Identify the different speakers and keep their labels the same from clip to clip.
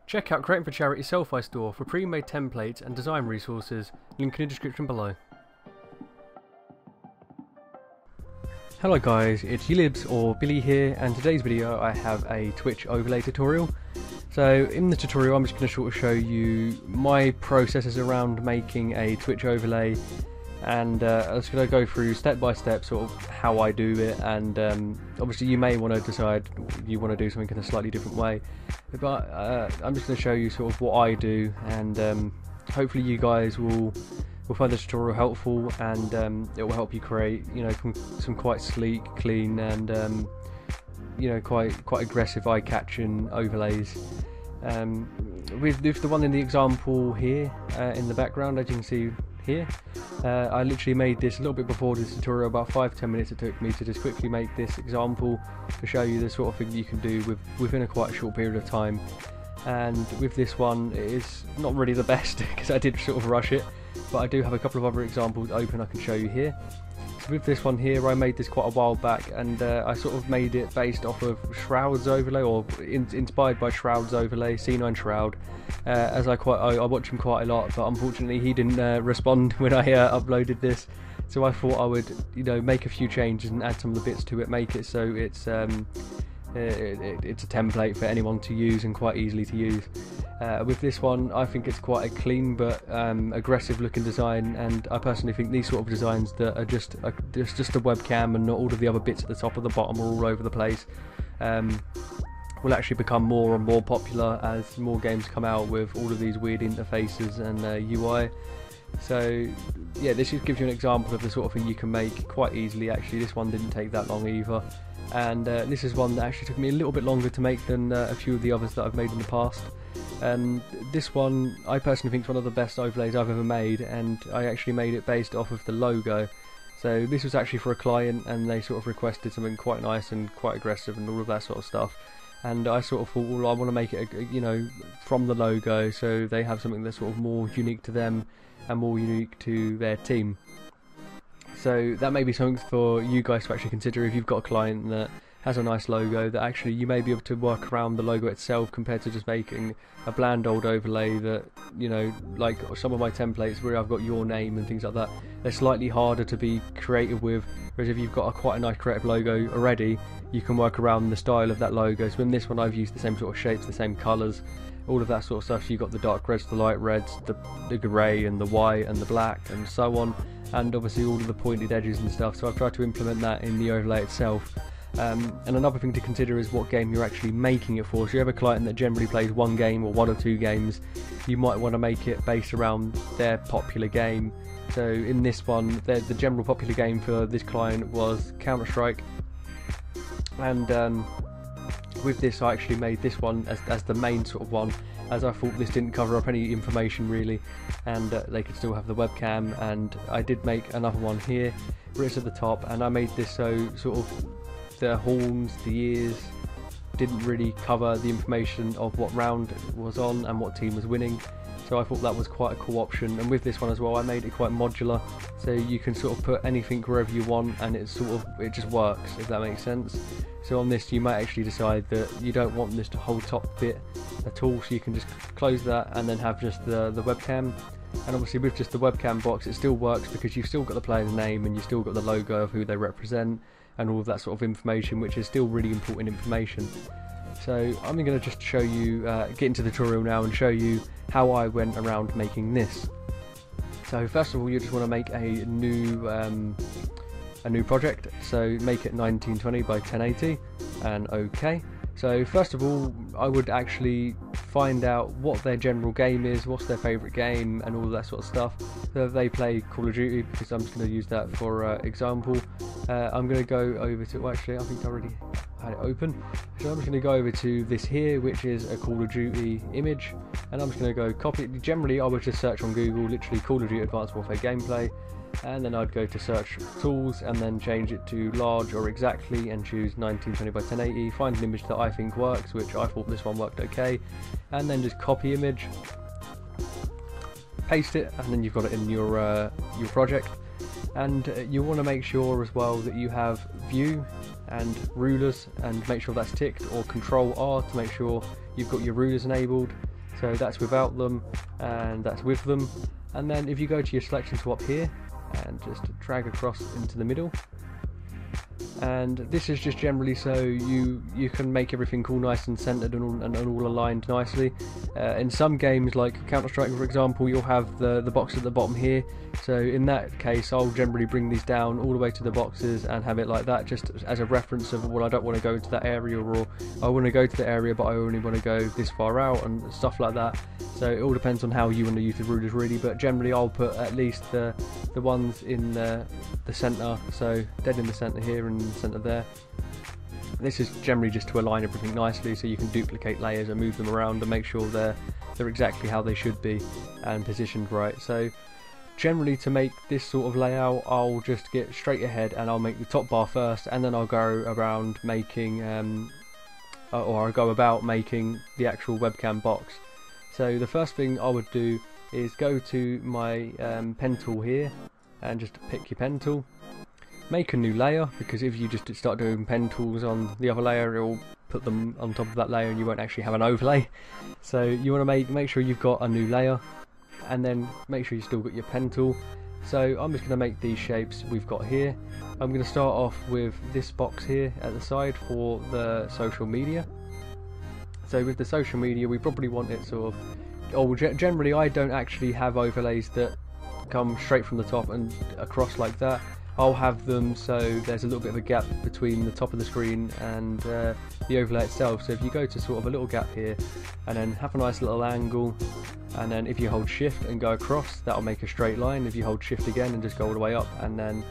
Speaker 1: Check out Creating for Charity Selfie store for pre-made templates and design resources, link in the description below. Hello guys, it's YLLiBz or Billy here, and today's video I have a Twitch overlay tutorial. So in the tutorial I'm just going to sort of show you my processes around making a Twitch overlay, and I'm just going to go through step by step sort of how I do it, and obviously you may want to decide you want to do something in a slightly different way, but I'm just going to show you sort of what I do, and hopefully you guys will find this tutorial helpful, and it will help you create, you know, some quite sleek, clean, and you know, quite aggressive, eye-catching overlays. With the one in the example here in the background, as you can see here, I literally made this a little bit before this tutorial. About 5-10 minutes it took me to just quickly make this example to show you the sort of thing you can do within a quite a short period of time. And with this one, it is not really the best because I did sort of rush it, but I do have a couple of other examples open I can show you here. So with this one here, I made this quite a while back, and I sort of made it based off of Shroud's overlay, or inspired by Shroud's overlay, C9 Shroud, as I watch him quite a lot, but unfortunately he didn't respond when I uploaded this, so I thought I would, you know, make a few changes and add some of the bits to it, make it so it's a template for anyone to use and quite easily to use. With this one, I think it's quite a clean but aggressive looking design, and I personally think these sort of designs that are just a webcam and not all of the other bits at the top or the bottom are all over the place will actually become more and more popular as more games come out with all of these weird interfaces and UI. So yeah, this just gives you an example of the sort of thing you can make quite easily. Actually, this one didn't take that long either, and this is one that actually took me a little bit longer to make than a few of the others that I've made in the past. This one I personally think is one of the best overlays I've ever made, and I actually made it based off of the logo. So this was actually for a client, and they sort of requested something quite nice and quite aggressive and all of that sort of stuff, and I sort of thought, well, I want to make it, you know, from the logo, so they have something that's sort of more unique to them and more unique to their team. So that may be something for you guys to actually consider if you've got a client that has a nice logo, that actually you may be able to work around the logo itself compared to just making a bland old overlay that, you know, like some of my templates where I've got your name and things like that, they're slightly harder to be creative with, whereas if you've got quite a nice creative logo already, you can work around the style of that logo. So in this one I've used the same sort of shapes, the same colours, all of that sort of stuff. So you've got the dark reds, the light reds, the grey and the white and the black and so on, and obviously all of the pointed edges and stuff. So I've tried to implement that in the overlay itself. And another thing to consider is what game you're actually making it for. So you have a client that generally plays one game or one or two games, you might want to make it based around their popular game. So in this one, the general popular game for this client was Counter-Strike, and with this I actually made this one as the main sort of one, as I thought this didn't cover up any information really, and they could still have the webcam. And I did make another one here where it's at the top, and I made this so sort of the horns, the ears didn't really cover the information of what round was on and what team was winning, so I thought that was quite a cool option. And with this one as well, I made it quite modular, so you can sort of put anything wherever you want, and it just works, if that makes sense. So on this you might actually decide that you don't want this to hold top bit at all, so you can just close that and then have just the webcam. And obviously with just the webcam box it still works because you've still got the player's name and you've still got the logo of who they represent and all of that sort of information, which is still really important information. So I'm going to just show you, get into the tutorial now and show you how I went around making this. So first of all, you just want to make a new project, so make it 1920 by 1080 and OK. So first of all, I would actually find out what their general game is, what's their favourite game and all that sort of stuff. So if they play Call of Duty, because I'm just going to use that for example, I'm going to go over to, well, actually I think I already had it open, so I'm just going to go over to this here, which is a Call of Duty image, and I'm just going to go copy. Generally I would just search on Google, literally Call of Duty Advanced Warfare gameplay, and then I'd go to search tools and then change it to large or exactly and choose 1920 by 1080, find an image that I think works, which I thought this one worked okay, and then just copy image, paste it, and then you've got it in your project. And you want to make sure as well that you have view and rulers, and make sure that's ticked, or Control R to make sure you've got your rulers enabled. So that's without them, and that's with them. And then if you go to your selection swap here, and just drag across into the middle, and this is just generally so you can make everything all nice and centered and all aligned nicely. In some games like Counter-Strike for example, you'll have the box at the bottom here, so in that case I'll generally bring these down all the way to the boxes and have it like that, just as a reference of, well, I don't want to go into that area, or I want to go to the area but I only want to go this far out, and stuff like that. So it all depends on how you want to use the rulers really, but generally I'll put at least the ones in the center, so dead in the center here and in the center there. This is generally just to align everything nicely, so you can duplicate layers and move them around and make sure they're exactly how they should be and positioned right. So generally, to make this sort of layout, I'll just get straight ahead and I'll make the top bar first, and then I'll go around making or I'll go about making the actual webcam box. So the first thing I would do is go to my pen tool here and just pick your pen tool, make a new layer, because if you just start doing pen tools on the other layer, it will put them on top of that layer and you won't actually have an overlay. So you want to make sure you've got a new layer, and then make sure you still got your pen tool. So I'm just going to make these shapes we've got here. I'm going to start off with this box here at the side for the social media. So with the social media, we probably want it sort of, generally I don't actually have overlays that come straight from the top and across like that. I'll have them so there's a little bit of a gap between the top of the screen and the overlay itself. So if you go to sort of a little gap here and then have a nice little angle, and then if you hold shift and go across, that'll make a straight line. If you hold shift again and just go all the way up and then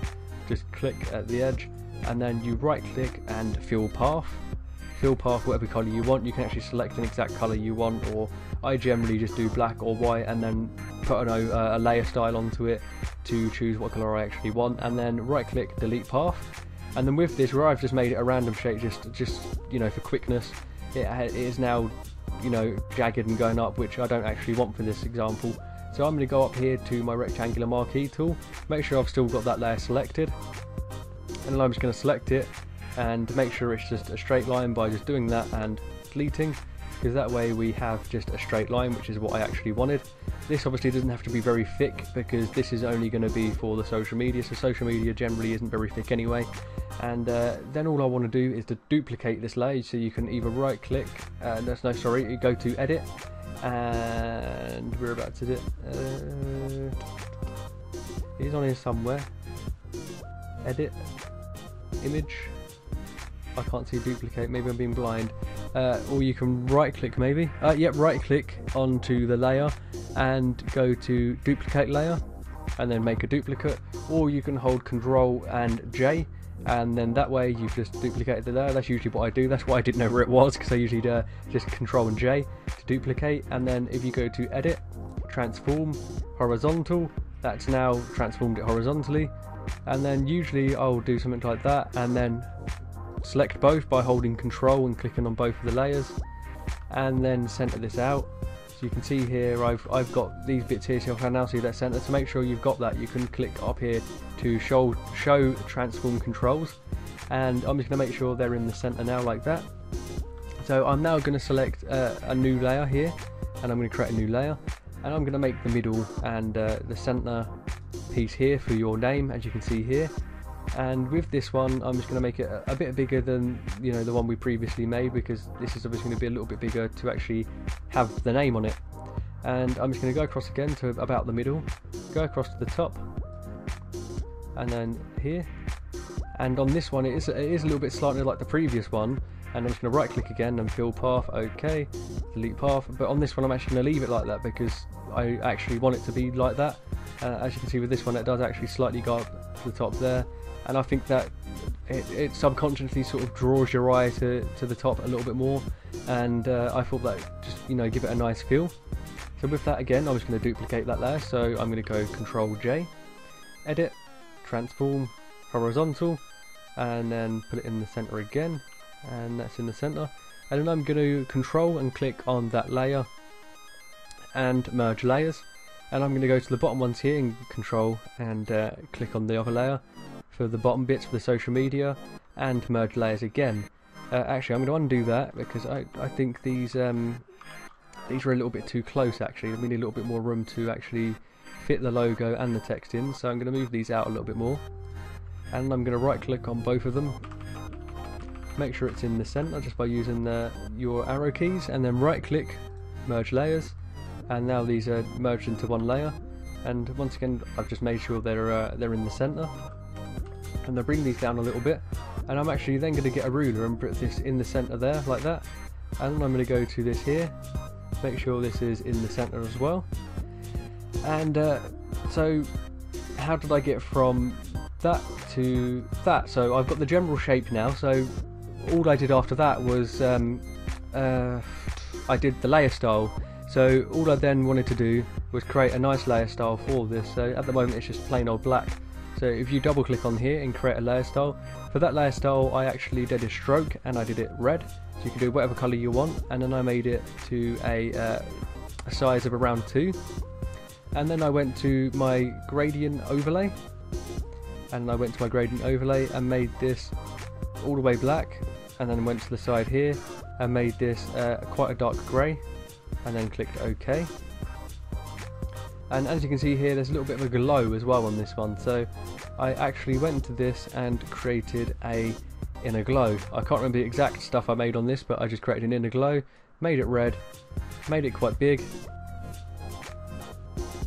Speaker 1: just click at the edge, and then you right click and fill path. Fill path whatever colour you want. You can actually select an exact colour you want, or I generally just do black or white and then put a layer style onto it to choose what colour I actually want, and then right click delete path. And then with this, where I've just made it a random shape just you know, for quickness, it is now, you know, jagged and going up, which I don't actually want for this example. So I'm going to go up here to my rectangular marquee tool, make sure I've still got that layer selected, and then I'm just going to select it and make sure it's just a straight line by just doing that and deleting, because that way we have just a straight line, which is what I actually wanted. This obviously doesn't have to be very thick, because this is only going to be for the social media, so social media generally isn't very thick anyway. And then all I want to do is to duplicate this layer, so you can either right click, you go to edit, and we're about to do it. It's on here somewhere. Edit, image. I can't see duplicate, maybe I'm being blind. Or you can right click maybe. Yep, right click onto the layer and go to duplicate layer and then make a duplicate, or you can hold Control and J, and then that way you've just duplicated the layer. That's usually what I do, that's why I didn't know where it was, because I usually do just Control and J to duplicate. And then if you go to edit, transform, horizontal, that's now transformed it horizontally. And then usually I'll do something like that, and then select both by holding Control and clicking on both of the layers, and then center this out. So you can see here I've got these bits here, so I can now see that center. To make sure you've got that, you can click up here to show transform controls, and I'm just going to make sure they're in the center now like that. So I'm now going to select a new layer here, and I'm going to create a new layer, and I'm going to make the middle and the center piece here for your name, as you can see here. And with this one, I'm just going to make it a bit bigger than, you know, the one we previously made, because this is obviously going to be a little bit bigger to actually have the name on it. And I'm just going to go across again to about the middle, go across to the top, and then here. And on this one, it is a little bit slanted like the previous one. And I'm just going to right click again and fill path, OK, delete path. But on this one, I'm actually going to leave it like that, because I actually want it to be like that. As you can see with this one, it does actually slightly go up to the top there. And I think that it subconsciously sort of draws your eye to the top a little bit more, and I thought that just, you know, give it a nice feel. So with that again, I was going to duplicate that layer, so I'm going to go Control J, edit, transform, horizontal, and then put it in the center again, and that's in the center. And then I'm going to Control and click on that layer and merge layers, and I'm going to go to the bottom ones here and Control and click on the other layer for the bottom bits for the social media, and merge layers again. Actually, I'm going to undo that, because I think these these are a little bit too close actually. We need a little bit more room to actually fit the logo and the text in, so I'm going to move these out a little bit more, and I'm going to right click on both of them, make sure it's in the center just by using your arrow keys, and then right click, merge layers, and now these are merged into one layer. And once again, I've just made sure they're in the center, and I'll bring these down a little bit, and I'm actually then going to get a ruler and put this in the center there like that, and then I'm going to go to this here, make sure this is in the center as well. And so how did I get from that to that? So I've got the general shape now, so all I did after that was I did the layer style. So all I then wanted to do was create a nice layer style for this. So at the moment it's just plain old black. So if you double click on here and create a layer style, for that layer style I actually did a stroke and I did it red. So you can do whatever colour you want, and then I made it to a size of around 2. And then I went to my gradient overlay, and and made this all the way black, and then went to the side here and made this quite a dark grey, and then clicked OK. And as you can see here, there's a little bit of a glow as well on this one, so I actually went to this and created a inner glow. I can't remember the exact stuff I made on this, but I just created an inner glow, made it red, made it quite big,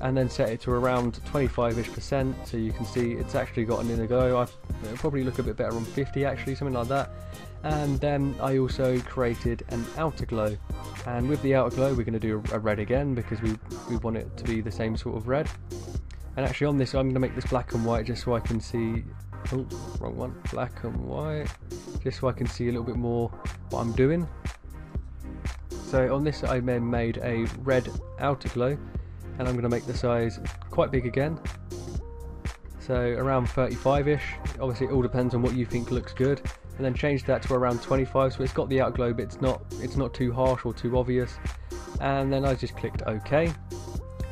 Speaker 1: and then set it to around 25-ish%, so you can see it's actually got an inner glow. It'll probably look a bit better on 50 actually, something like that. And then I also created an outer glow, and with the outer glow we're going to do a red again because we want it to be the same sort of red. And actually on this I'm going to make this black and white just so I can see, oh wrong one, black and white, just so I can see a little bit more what I'm doing. So on this I then made a red outer glow, and I'm going to make the size quite big again, so around 35-ish. Obviously it all depends on what you think looks good, and then change that to around 25, so it's got the outer glow but it's not too harsh or too obvious. And then I just clicked OK,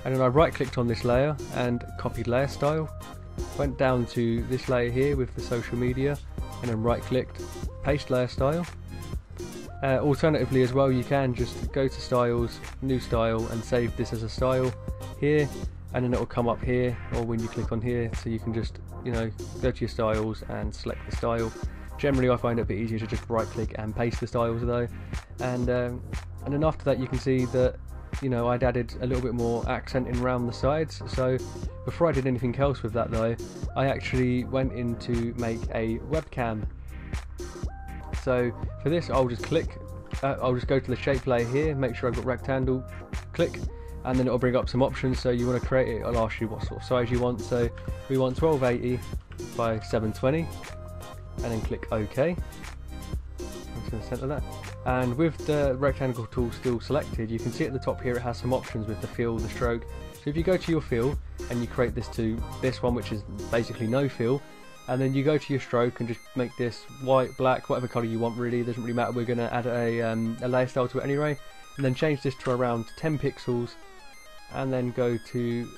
Speaker 1: and then I right clicked on this layer and copied layer style, went down to this layer here with the social media, and then right clicked, paste layer style. Alternatively as well, you can just go to styles, new style, and save this as a style here, and then it will come up here, or when you click on here, so you can just, you know, go to your styles and select the style. Generally I find it a bit easier to just right click and paste the styles though. And then after that you can see that, you know, I'd added a little bit more accenting around the sides. So before I did anything else with that though, I actually went in to make a webcam. So for this I'll just go to the shape layer here, make sure I've got rectangle, click, and then it'll bring up some options. So you want to create it, it'll ask you what sort of size you want. So we want 1280 by 720, and then click OK. I'm just going to center that. And with the rectangle tool still selected, you can see at the top here it has some options with the fill, the stroke. So if you go to your fill and you create this to this one, which is basically no fill, and then you go to your stroke and just make this white, black, whatever colour you want really, it doesn't really matter, we're going to add a layer style to it anyway, and then change this to around 10 pixels, and then go to,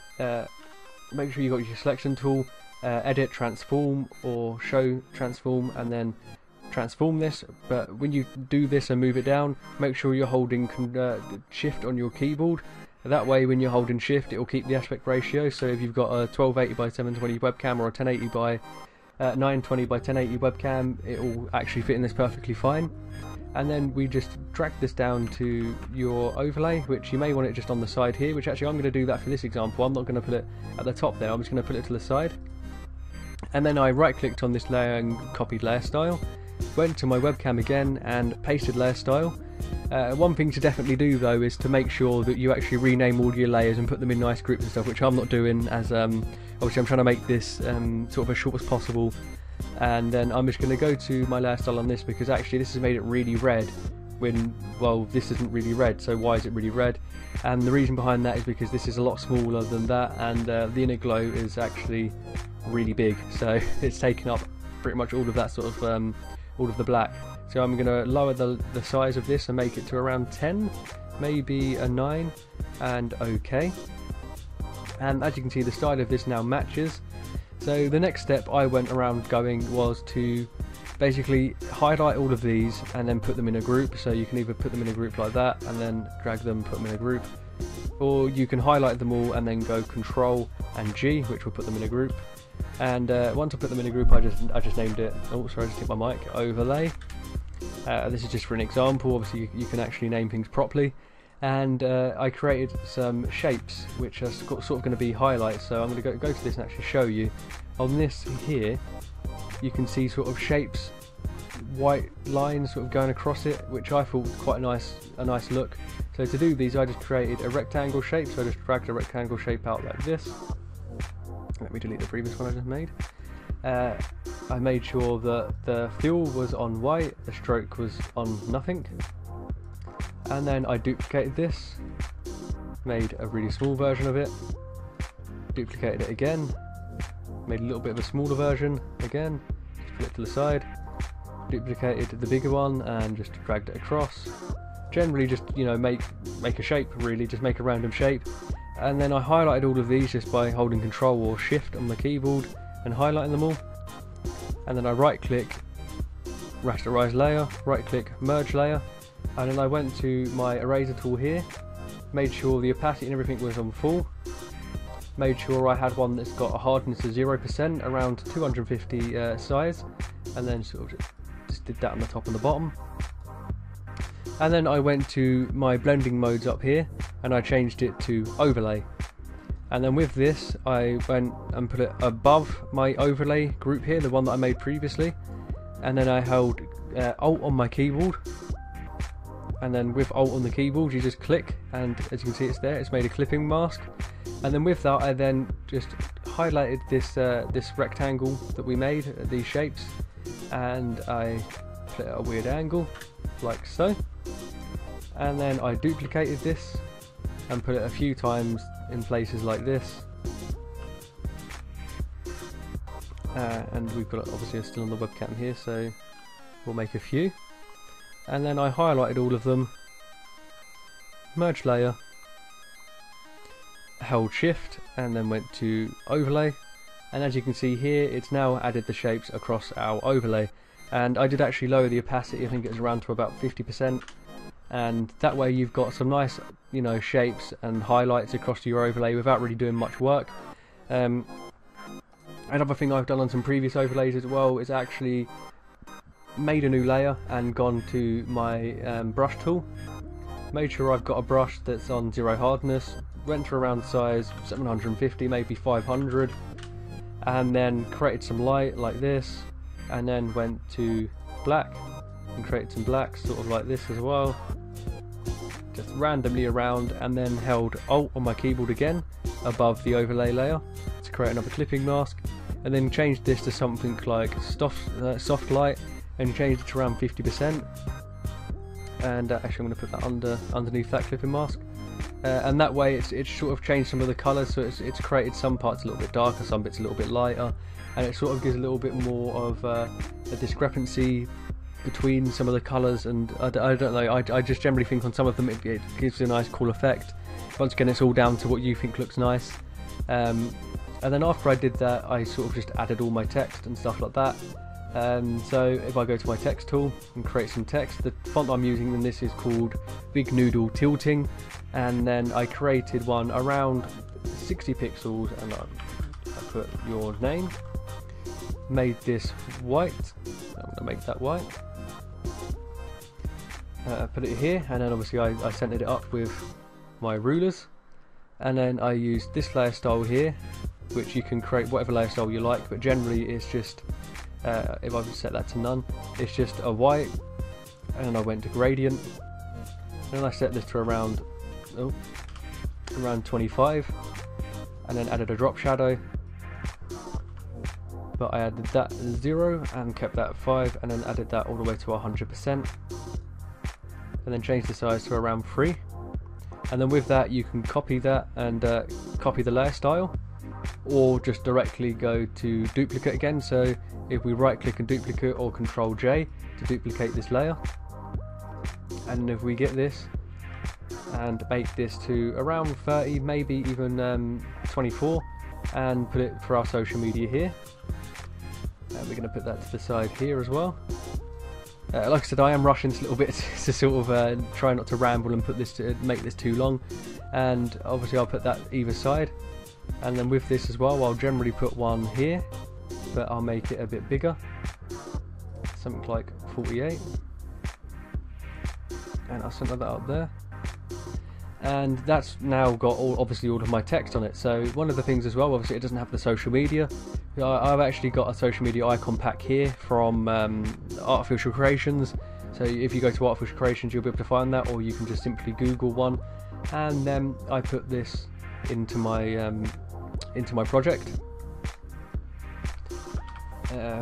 Speaker 1: make sure you got your selection tool, edit, transform, or show transform, and then transform this. But when you do this and move it down, make sure you're holding shift on your keyboard. That way when you're holding shift it will keep the aspect ratio, so if you've got a 1280 by 720 webcam or a 1080 by 920 by 1080 webcam, it will actually fit in this perfectly fine. And then we just drag this down to your overlay, which you may want it just on the side here, which actually I'm going to do that for this example. I'm not going to put it at the top there, I'm just going to put it to the side. And then I right clicked on this layer and copied layer style, went to my webcam again and pasted layer style. One thing to definitely do though is to make sure that you actually rename all your layers and put them in nice groups and stuff, which I'm not doing, as obviously I'm trying to make this sort of as short as possible. And then I'm just going to go to my layer style on this, because actually this has made it really red when, well, this isn't really red, so why is it really red? And the reason behind that is because this is a lot smaller than that, and the inner glow is actually really big, so it's taken up pretty much all of that sort of all of the black. So I'm going to lower the size of this and make it to around 10, maybe a 9, and OK. And as you can see, the style of this now matches. So the next step I went around going was to basically highlight all of these and then put them in a group. So you can either put them in a group like that and then drag them, put them in a group, or you can highlight them all and then go Control and G, which will put them in a group. And once I put them in a group, I just named it, oh sorry, I just hit my mic, overlay. This is just for an example. Obviously you can actually name things properly. And I created some shapes which are sort of going to be highlights. So I'm going to go to this and actually show you. On this here, you can see sort of shapes, white lines sort of going across it, which I thought was quite a nice look. So to do these, I just created a rectangle shape. So I just dragged a rectangle shape out like this. Let me delete the previous one I just made. I made sure that the fill was on white, the stroke was on nothing. And then I duplicated this, made a really small version of it, duplicated it again, made a little bit of a smaller version again, just put it to the side, duplicated the bigger one and just dragged it across. Generally just, you know, make a shape really, just make a random shape. And then I highlighted all of these just by holding Control or Shift on the keyboard and highlighting them all. And then I right click, rasterize layer, right click, merge layer. And then I went to my eraser tool here, made sure the opacity and everything was on full, made sure I had one that's got a hardness of 0%, around 250 size, and then sort of just did that on the top and the bottom. And then I went to my blending modes up here and I changed it to overlay. And then with this I went and put it above my overlay group here, the one that I made previously, and then I held Alt on my keyboard. And then with Alt on the keyboard you just click, and as you can see it's there, it's made a clipping mask. And then with that I then just highlighted this this rectangle that we made, these shapes, and I put it at a weird angle like so. And then I duplicated this and put it a few times in places like this. And we've got it obviously still on the webcam here, so we'll make a few. And then I highlighted all of them, merge layer, held Shift, and then went to overlay. And as you can see here, it's now added the shapes across our overlay. And I did actually lower the opacity, I think it was around to about 50%. And that way you've got some nice, you know, shapes and highlights across your overlay without really doing much work. Another thing I've done on some previous overlays as well is actually made a new layer and gone to my brush tool, made sure I've got a brush that's on 0 hardness, went to around size 750, maybe 500, and then created some light like this, and then went to black and created some black sort of like this as well, just randomly around, and then held Alt on my keyboard again above the overlay layer to create another clipping mask, and then changed this to something like soft light and changed it to around 50%. And actually I'm going to put that underneath that clipping mask, and that way it's sort of changed some of the colours, so it's created some parts a little bit darker, some bits a little bit lighter, and it sort of gives a little bit more of a discrepancy between some of the colours. And I don't know, I just generally think on some of them it gives a nice cool effect. Once again, it's all down to what you think looks nice. And then after I did that, I sort of just added all my text and stuff like that. So if I go to my text tool and create some text, the font I'm using in this is called Big Noodle Tilting, and then I created one around 60 pixels, and I put your name, made this white, I'm going to make that white, put it here, and then obviously I centered it up with my rulers, and then I used this layer style here, which you can create whatever layer style you like, but generally it's just if I set that to none, it's just a white, and then I went to gradient, and then I set this to around 25, and then added a drop shadow, but I added that 0 and kept that at 5, and then added that all the way to 100%, and then changed the size to around 3. And then with that you can copy that and copy the layer style, or just directly go to duplicate again. So if we right click and duplicate, or Control J to duplicate this layer, and if we get this and make this to around 30, maybe even 24, and put it for our social media here, and we're going to put that to the side here as well. Like I said, I am rushing this a little bit to sort of try not to ramble and make this too long, and obviously I'll put that either side. And then with this as well, I'll generally put one here, but I'll make it a bit bigger, something like 48, and I'll center that up there. And that's now got obviously all of my text on it. So one of the things as well, obviously it doesn't have the social media. I've actually got a social media icon pack here from Artificial Creations. So if you go to Artificial Creations, you'll be able to find that, or you can just simply Google one. And then I put this into my project.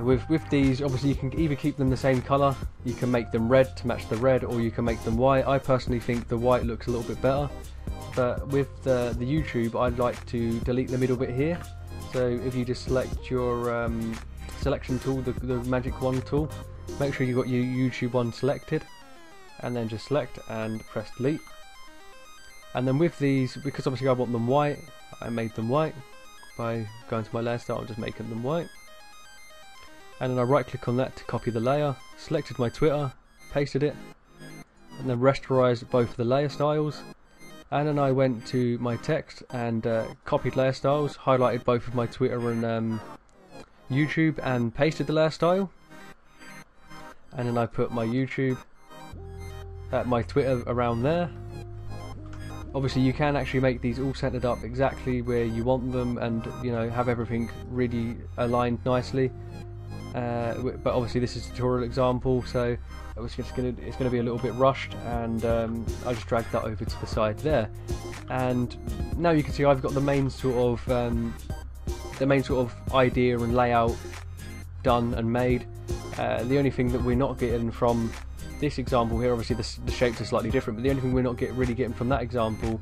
Speaker 1: With these, obviously you can either keep them the same colour, you can make them red to match the red, or you can make them white. I personally think the white looks a little bit better, but with the YouTube I'd like to delete the middle bit here. So if you just select your selection tool, the magic wand tool, make sure you've got your YouTube one selected, and then just select and press delete. And then with these, because obviously I want them white, I made them white by going to my layer style and just making them white. And then I right click on that to copy the layer, selected my Twitter, pasted it, and then rasterized both the layer styles. And then I went to my text and copied layer styles, highlighted both of my Twitter and YouTube, and pasted the layer style. And then I put my my Twitter around there. Obviously you can actually make these all centered up exactly where you want them, and you know, have everything really aligned nicely. But obviously this is a tutorial example, so it's going to be a little bit rushed, and I just dragged that over to the side there. And now you can see I've got the main sort of idea and layout done and made. The only thing that we're not getting from this example here, obviously the shapes are slightly different, but the only thing we're not really getting from that example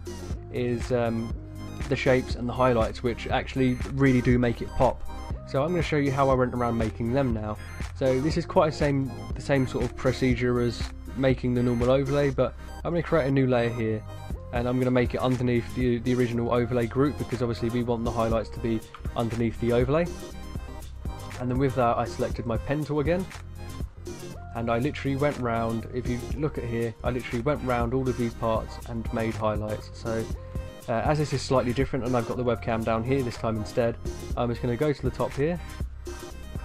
Speaker 1: is the shapes and the highlights, which actually really do make it pop. So I'm going to show you how I went around making them now. So this is quite the same sort of procedure as making the normal overlay, but I'm going to create a new layer here, and I'm going to make it underneath the original overlay group, because obviously we want the highlights to be underneath the overlay. And then with that I selected my pen tool again, and I literally went round, if you look at here, I literally went round all of these parts and made highlights. So as this is slightly different and I've got the webcam down here this time instead, I'm just going to go to the top here,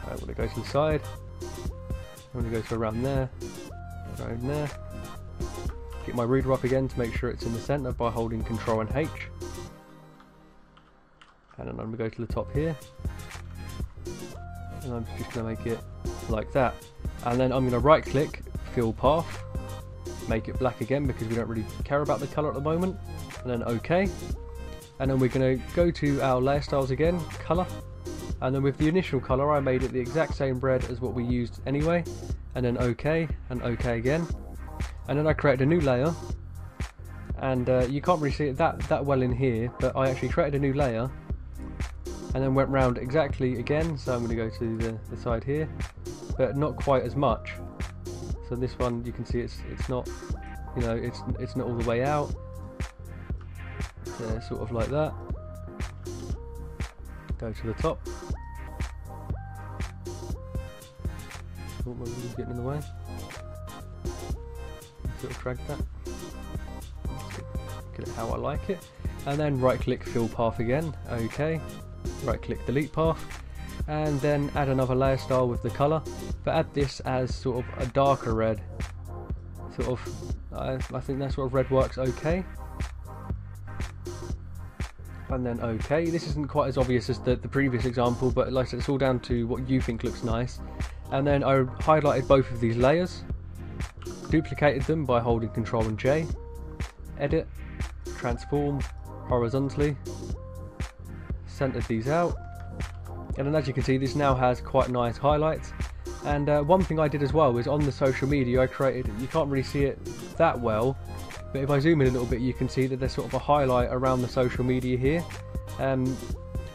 Speaker 1: I'm going to go to the side, I'm going to go to around there, get my ruler up again to make sure it's in the centre by holding Ctrl and H, and then I'm going to go to the top here, and I'm just going to make it like that. And then I'm going to right click, fill path, make it black again because we don't really care about the colour at the moment, and then OK. And then we're going to go to our layer styles again, colour, and then with the initial colour I made it the exact same red as what we used anyway, and then OK and OK again. And then I created a new layer, and you can't really see it that well in here, but I actually created a new layer and then went round exactly again. So I'm going to go to the side here, but not quite as much. So this one you can see it's not, you know, it's not all the way out. Sort of like that. Go to the top. Oh, my wheel's getting in the way. Sort of drag that. Get it how I like it. And then right click fill path again. OK. Right click delete path. And then add another layer style with the colour, but add this as sort of a darker red. Sort of, I think that sort of red works okay. And then OK. This isn't quite as obvious as the previous example, but like I said, it's all down to what you think looks nice. And then I highlighted both of these layers, duplicated them by holding Ctrl and J, edit, transform horizontally, centered these out. And then as you can see, this now has quite nice highlights. And one thing I did as well is on the social media I created, you can't really see it that well, but if I zoom in a little bit you can see that there's sort of a highlight around the social media here.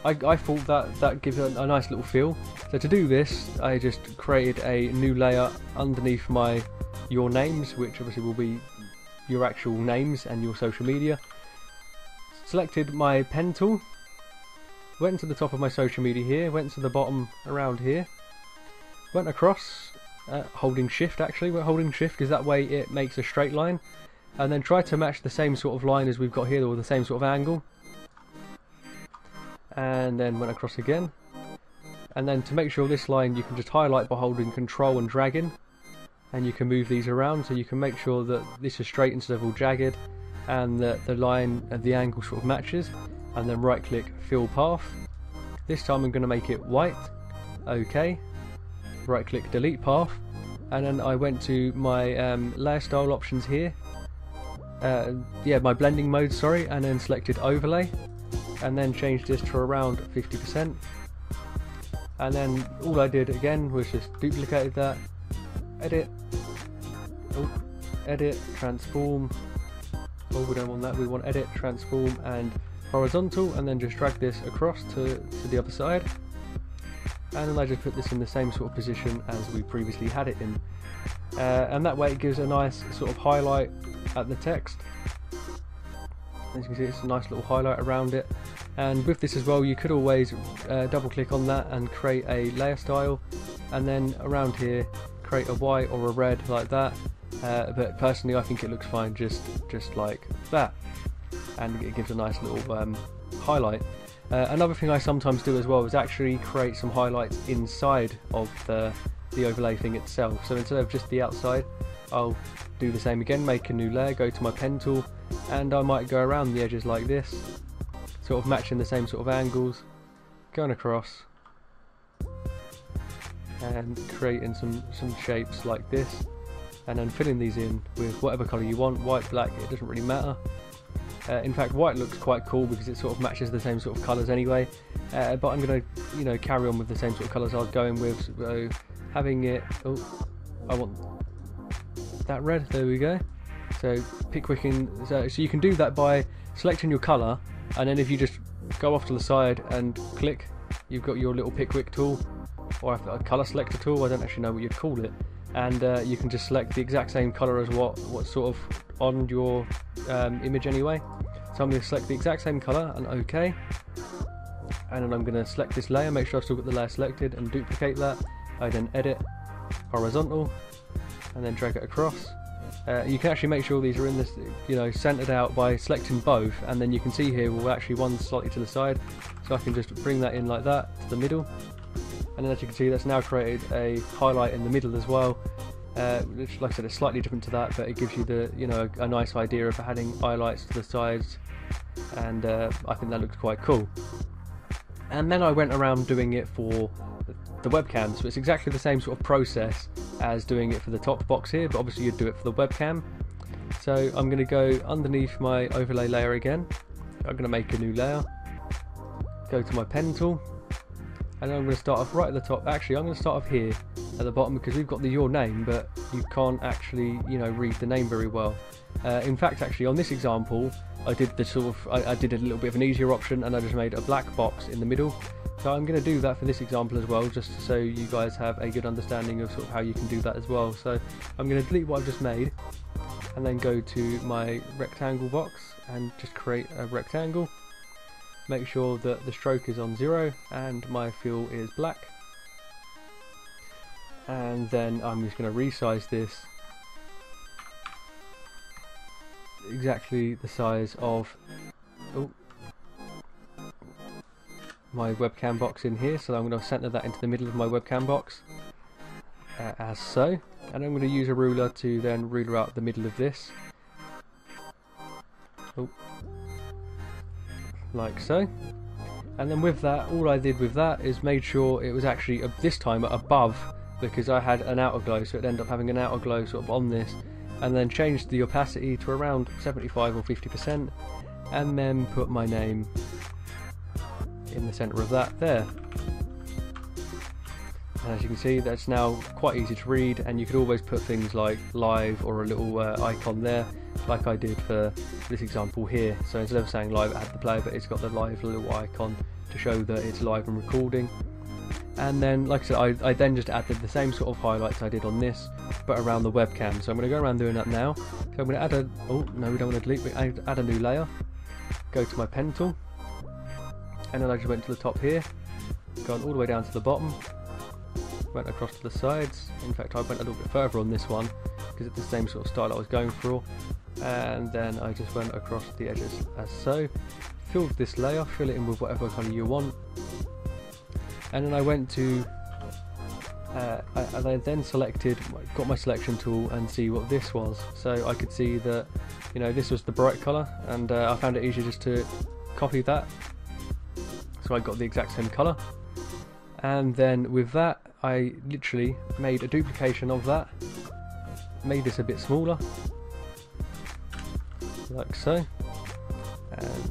Speaker 1: I thought that gives a nice little feel. So to do this I just created a new layer underneath your names, which obviously will be your actual names and your social media. Selected my pen tool, went to the top of my social media here, went to the bottom around here, went across, holding shift actually, we're holding shift because that way it makes a straight line, and then try to match the same sort of line as we've got here, or the same sort of angle, and then went across again. And then to make sure this line, you can just highlight by holding control and dragging, and you can move these around so you can make sure that this is straight instead of all jagged, and that the line and the angle sort of matches. And then right click fill path. This time I'm going to make it white. OK. Right click delete path, and then I went to my layer style options here. Yeah, my blending mode, sorry, and then selected overlay, and then changed this to around 50%. And then all I did again was just duplicated that, edit, edit, transform. Oh, we don't want that, we want edit, transform, and horizontal, and then just drag this across to the other side. And then I just put this in the same sort of position as we previously had it in. And that way it gives a nice sort of highlight at the text. As you can see, it's a nice little highlight around it. And with this as well, you could always double click on that and create a layer style, and then around here create a white or a red like that. But personally I think it looks fine just like that, and it gives a nice little highlight. Another thing I sometimes do as well is actually create some highlights inside of the overlay thing itself. So instead of just the outside, I'll do the same again, make a new layer, go to my pen tool, and I might go around the edges like this, sort of matching the same sort of angles, going across and creating some shapes like this, and then filling these in with whatever colour you want, white, black, it doesn't really matter. In fact, white looks quite cool because it sort of matches the same sort of colours anyway, but I'm going to carry on with the same sort of colours I was going with, so having it, I want that red, there we go. So pick quicken, so you can do that by selecting your colour, and then if you just go off to the side and click, you've got your little pick quick tool, or a colour selector tool, I don't actually know what you'd call it, and you can just select the exact same colour as what's sort of on your image anyway. So I'm going to select the exact same colour and OK, and then I'm going to select this layer, make sure I've still got the layer selected, and duplicate that. I then edit, horizontal, and then drag it across. You can actually make sure these are in this, centered out by selecting both, and then you can see here we're actually one slightly to the side, so I can just bring that in like that to the middle, and then as you can see that's now created a highlight in the middle as well, which, like I said, is slightly different to that, but it gives you the a nice idea of adding highlights to the sides, and I think that looks quite cool. And then I went around doing it for the webcam, so it's exactly the same sort of process as doing it for the top box here, but obviously you'd do it for the webcam. So I'm going to go underneath my overlay layer again, I'm going to make a new layer, go to my pen tool, and then I'm going to start off right at the top. Actually, I'm going to start off here at the bottom because we've got your name, but you can't actually read the name very well. In fact, actually on this example I did I did a little bit of an easier option, and I just made a black box in the middle. So I'm going to do that for this example as well, just so you guys have a good understanding of sort of how you can do that as well. So I'm going to delete what I've just made, and then go to my rectangle box and just create a rectangle. Make sure that the stroke is on 0 and my fill is black. And then I'm just going to resize this exactly the size of my webcam box in here, so I'm going to center that into the middle of my webcam box, as so, and I'm going to use a ruler to then ruler out the middle of this, like so. And then with that, all I did with that is made sure it was actually this time above, because I had an outer glow, so it ended up having an outer glow sort of on this, and then changed the opacity to around 75 or 50%, and then put my name in the center of that there. And as you can see, that's now quite easy to read, and you could always put things like live or a little icon there, like I did for this example here. So instead of saying live, it had the player, but it's got the live little icon to show that it's live and recording. And then, like I said, I then just added the same sort of highlights I did on this, but around the webcam. So I'm going to go around doing that now. So I'm going to add a, oh no, we don't want to delete, but add a new layer. Go to my pen tool, and then I just went to the top here, gone all the way down to the bottom, went across to the sides. In fact, I went a little bit further on this one because it's the same sort of style I was going for, and then I just went across the edges as so. Filled this layer, fill it in with whatever colour you want, and then I went to I then selected, got my selection tool and see what this was. So I could see that, you know, this was the bright colour, and I found it easier just to copy that. So I got the exact same colour, and then with that I literally made a duplication of that, made this a bit smaller, like so, and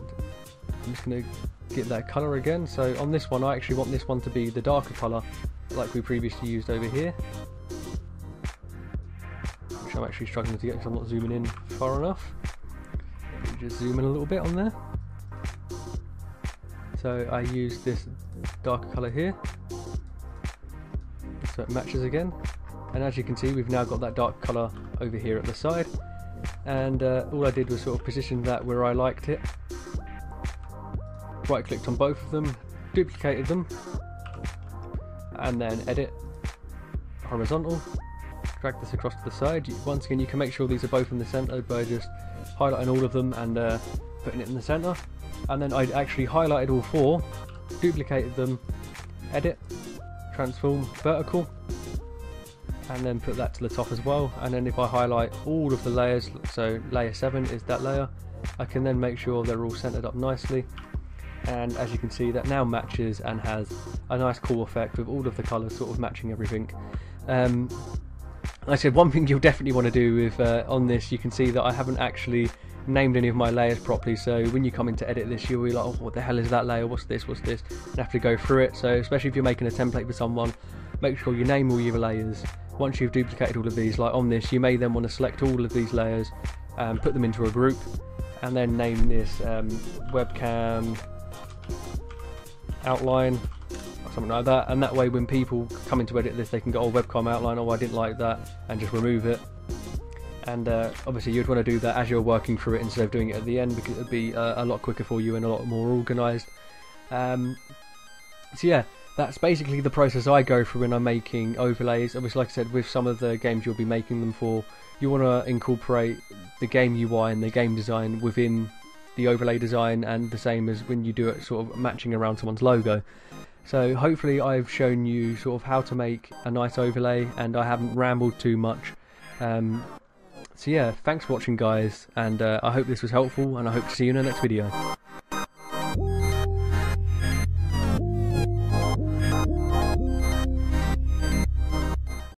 Speaker 1: I'm just going to get that colour again. So on this one I actually want this one to be the darker colour like we previously used over here, which I'm actually struggling to get because I'm not zooming in far enough. Just zoom in a little bit on there. So I used this darker colour here, so it matches again, and as you can see we've now got that dark colour over here at the side, and all I did was sort of position that where I liked it, right clicked on both of them, duplicated them, and then edit horizontal, drag this across to the side. Once again you can make sure these are both in the centre by just highlighting all of them and putting it in the centre, and then I actually highlighted all four, duplicated them, edit, transform vertical, and then put that to the top as well. And then if I highlight all of the layers, so layer 7 is that layer, I can then make sure they're all centered up nicely, and as you can see that now matches and has a nice cool effect with all of the colours sort of matching everything. Like I said, one thing you'll definitely want to do with on this, you can see that I haven't actually named any of my layers properly, so when you come in to edit this you'll be like, oh, what the hell is that layer, what's this, and have to go through it. So especially if you're making a template for someone, make sure you name all your layers. Once you've duplicated all of these, like on this, you may then want to select all of these layers and put them into a group, and then name this webcam outline or something like that, and that way when people come in to edit this they can go, oh, webcam outline, oh, I didn't like that, and just remove it. And obviously you'd want to do that as you're working through it instead of doing it at the end, because it would be a lot quicker for you and a lot more organised. So yeah, that's basically the process I go through when I'm making overlays. Obviously, like I said, with some of the games you'll be making them for, you want to incorporate the game UI and the game design within the overlay design, and the same as when you do it sort of matching around someone's logo. So hopefully I've shown you sort of how to make a nice overlay and I haven't rambled too much. So yeah, thanks for watching guys, and I hope this was helpful, and I hope to see you in the next video.